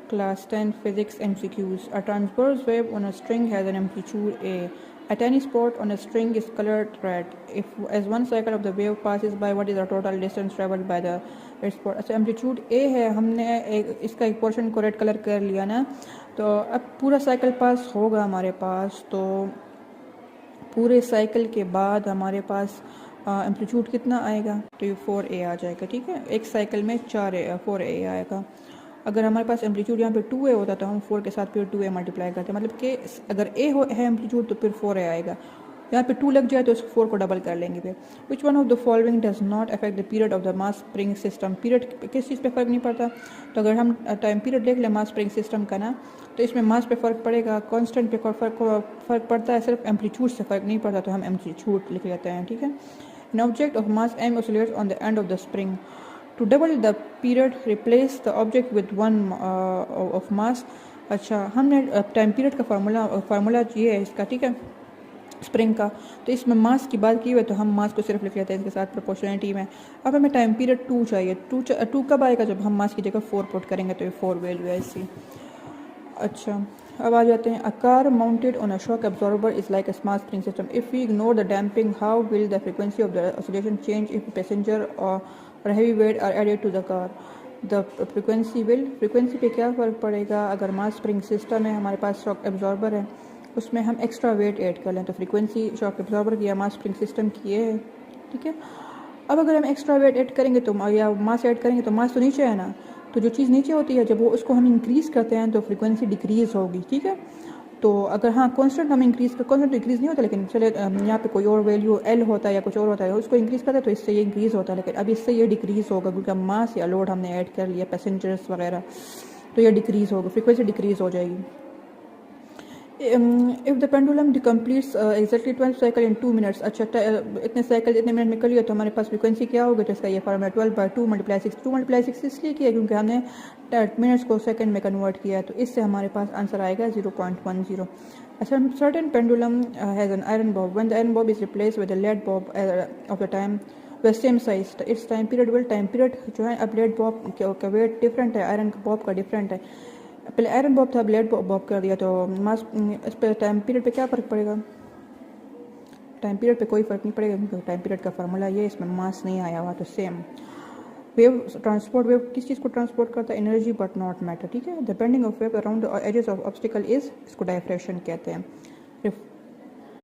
Class 10 Physics MCQs. A transverse wave on a string has an amplitude A. At any spot on a string is colored red. If as one cycle of the wave passes by, what is the total distance traveled by the red spot? अच्छा amplitude A है, हमने इसका एक portion को red colour कर लिया ना, तो अब पूरा साइकिल पास होगा हमारे पास, तो पूरे साइकिल के बाद हमारे पास एम्पलीट्यूड कितना आएगा, तो ये 4A आ जाएगा। ठीक है, एक साइकिल में 4A आएगा। अगर हमारे पास एम्पलीट्यूड यहाँ पे 2A होता तो हम 4 के साथ फिर 2A मल्टीप्लाई करते, मतलब कि अगर A है एम्पलीट्यूड तो फिर 4A आएगा। यहाँ पे 2 लग जाए तो उसको 4 को डबल कर लेंगे फिर। Which one of the following does not affect the period of the mass spring system? Period किस चीज़ पे फ़र्क नहीं पड़ता, तो अगर हम टाइम पीरियड देख लें मास स्प्रिंग सिस्टम का ना, तो इसमें मास पे फ़र्क पड़ेगा, कांस्टेंट पे फ़र्क पड़ता है, सिर्फ एम्पलीट्यूड से फ़र्क नहीं पड़ता, तो हम एम्पलीट्यूड लिख लेते हैं। ठीक है, an object of mass m oscillates on the end of the spring. To double the period, replace the object with one of mass. अच्छा, हमने टाइम पीरियड का फार्मूला ये है इसका, ठीक है, स्प्रिंग का, तो इसमें मास की बात की हुई है तो हम मास को सिर्फ लिख लेते हैं इसके साथ प्रोपोर्शनलिटी में। अब हमें टाइम पीरियड 2 चाहिए। 2 कब आएगा, जब हम मास की जगह 4 पुट करेंगे, तो ये 4 वैल्यू है इसकी। अच्छा, अब आ जाते हैं। A car mounted on a shock absorber is like a smart spring system. If we ignore the damping, how will the frequency of the oscillation change if passenger और heavy weight are added to the car? The frequency पे क्या फ़र्क पड़ेगा? अगर mass spring system है, हमारे पास shock absorber है, उसमें हम एक्स्ट्रा वेट ऐड कर लें, तो फ्रीक्वेंसी शॉक एब्जॉर्बर की या मास स्प्रिंग सिस्टम की है। ठीक है, अब अगर हम एक्स्ट्रा वेट ऐड करेंगे तो या मास ऐड करेंगे तो मास तो नीचे है ना, तो जो चीज़ नीचे होती है जब वो उसको हम इंक्रीज़ करते हैं तो फ्रीक्वेंसी डिक्रीज़ होगी। ठीक है, तो अगर हाँ कांस्टेंट हम कांस्टेंट इंक्रीज़ नहीं होता, लेकिन चले यहाँ पे कोई और वैल्यू एल होता है या कुछ और होता है, उसको इंक्रीज़ करते हैं तो इससे ये इंक्रीज़ होता है, लेकिन अब इससे ये डिक्रीज़ होगा क्योंकि मास या लोड हमने ऐड कर लिया, पैसेंजर्स वगैरह, तो ये डिक्रीज़ होगा, फ्रीक्वेंसी डिक्रीज़ हो जाएगी। If the pendulum completes exactly 12 cycle in 2 minutes. अच्छा, इतने साइकिल इतने मिनट में कर लिया तो हमारे पास फ्रीक्वेंसी क्या होगी, तो इसका ये फॉर्मूला 12/2 मल्टीप्लाई 6। 2 मल्टीप्लाई 6 इसलिए किया क्योंकि हमने मिनट्स को सेकंड में कन्वर्ट किया है, तो इससे हमारे पास आंसर आएगा 0.10। अच्छा, certain pendulum has an iron bob. When the iron bob is replace with the lead bob of the time the same size, its time period जो है, अब लेड बॉब का वेट डिफरेंट है, आयरन बॉब का different है। पहले iron bob था, lead bob कर दिया, तो मास इस पर टाइम पीरियड पे क्या फ़र्क पड़ेगा? टाइम पीरियड पे कोई फ़र्क नहीं पड़ेगा क्योंकि टाइम पीरियड का फार्मूला ये, इसमें मास नहीं आया हुआ, तो सेम। वेव ट्रांसपोर्ट, वेव किस चीज़ को ट्रांसपोर्ट करता है? Energy but not matter. ठीक है, the bending of wave around the edges of obstacle is, इसको डायफ्रेक्शन कहते हैं।